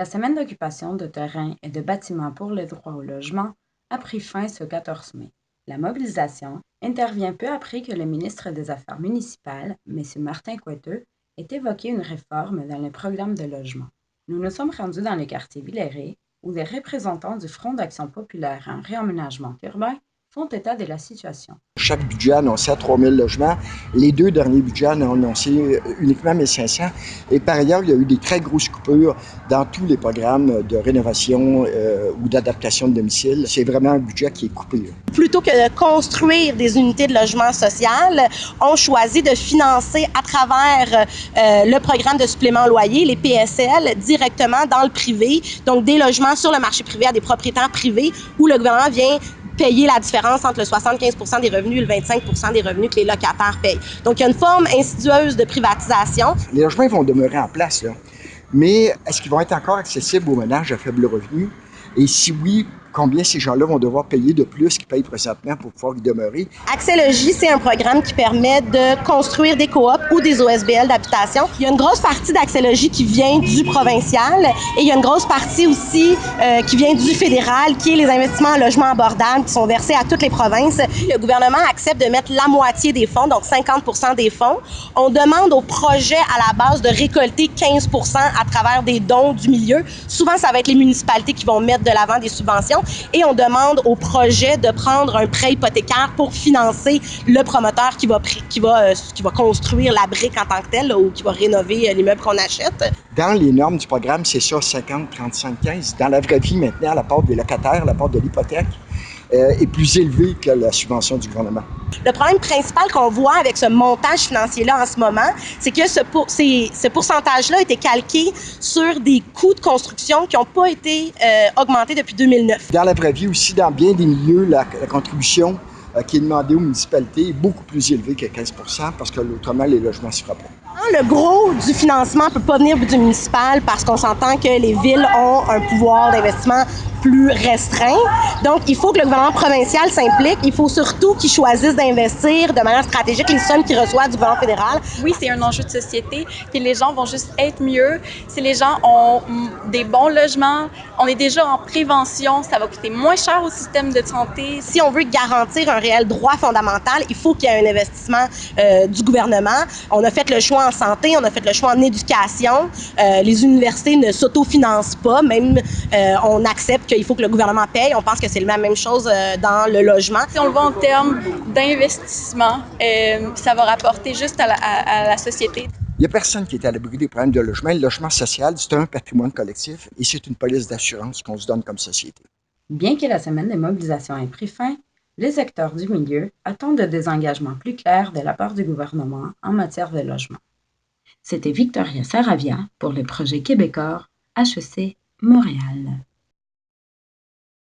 La semaine d'occupation de terrains et de bâtiments pour le droit au logement a pris fin ce 14 mai. La mobilisation intervient peu après que le ministre des Affaires municipales, M. Martin Coiteux, ait évoqué une réforme dans le programme de logement. Nous nous sommes rendus dans le quartier Villeray, où des représentants du Front d'action populaire en réaménagement urbain font état de la situation. Chaque budget a annoncé à 3 000 logements. Les deux derniers budgets ont annoncé uniquement 1 500. Et par ailleurs, il y a eu des très grosses coupures dans tous les programmes de rénovation ou d'adaptation de domicile. C'est vraiment un budget qui est coupé. Plutôt que de construire des unités de logement social, on choisit de financer à travers le programme de supplément loyer, les PSL, directement dans le privé. Donc des logements sur le marché privé à des propriétaires privés où le gouvernement vient payer la différence entre le 75 % des revenus et le 25 % des revenus que les locataires payent. Donc, il y a une forme insidieuse de privatisation. Les logements vont demeurer en place, là. Mais est-ce qu'ils vont être encore accessibles aux ménages à faible revenu? Et si oui, combien ces gens-là vont devoir payer de plus qu'ils payent présentement pour pouvoir y demeurer? Accès Logis, c'est un programme qui permet de construire des coops ou des OSBL d'habitation. Il y a une grosse partie d'Accès Logis qui vient du provincial et il y a une grosse partie aussi qui vient du fédéral, qui est les investissements en logement abordable qui sont versés à toutes les provinces. Le gouvernement accepte de mettre la moitié des fonds, donc 50 % des fonds. On demande aux projets à la base de récolter 15 % à travers des dons du milieu. Souvent, ça va être les municipalités qui vont mettre de l'avant des subventions. Et on demande au projet de prendre un prêt hypothécaire pour financer le promoteur qui va construire la brique en tant que telle, là, ou qui va rénover l'immeuble qu'on achète. Dans les normes du programme, c'est ça, 50, 35, 15. Dans la vraie vie, maintenant, la part des locataires, la part de l'hypothèque est plus élevée que la subvention du gouvernement. Le problème principal qu'on voit avec ce montage financier-là en ce moment, c'est que ce pourcentage-là a été calqué sur des coûts de construction qui n'ont pas été augmentés depuis 2009. Dans la vraie vie aussi, dans bien des milieux, la contribution qui est demandée aux municipalités est beaucoup plus élevée que 15 % parce que autrement, les logements ne se feront pas. Le gros du financement ne peut pas venir du municipal parce qu'on s'entend que les villes ont un pouvoir d'investissement plus restreint. Donc, il faut que le gouvernement provincial s'implique. Il faut surtout qu'il choisisse d'investir de manière stratégique les sommes qu'il reçoit du gouvernement fédéral. Oui, c'est un enjeu de société. Puis les gens vont juste être mieux. Si les gens ont des bons logements, on est déjà en prévention, ça va coûter moins cher au système de santé. Si on veut garantir un réel droit fondamental, il faut qu'il y ait un investissement du gouvernement. On a fait le choix en santé, on a fait le choix en éducation. Les universités ne s'autofinancent pas, même on accepte qu'il faut que le gouvernement paye. On pense que c'est la même chose dans le logement. Si on le voit en termes d'investissement, ça va rapporter juste à la société. Il n'y a personne qui est à l'abri des problèmes de logement. Le logement social, c'est un patrimoine collectif et c'est une police d'assurance qu'on se donne comme société. Bien que la semaine de mobilisation ait pris fin, les acteurs du milieu attendent des engagements plus clairs de la part du gouvernement en matière de logement. C'était Victoria Saravia pour le projet québécois HEC Montréal.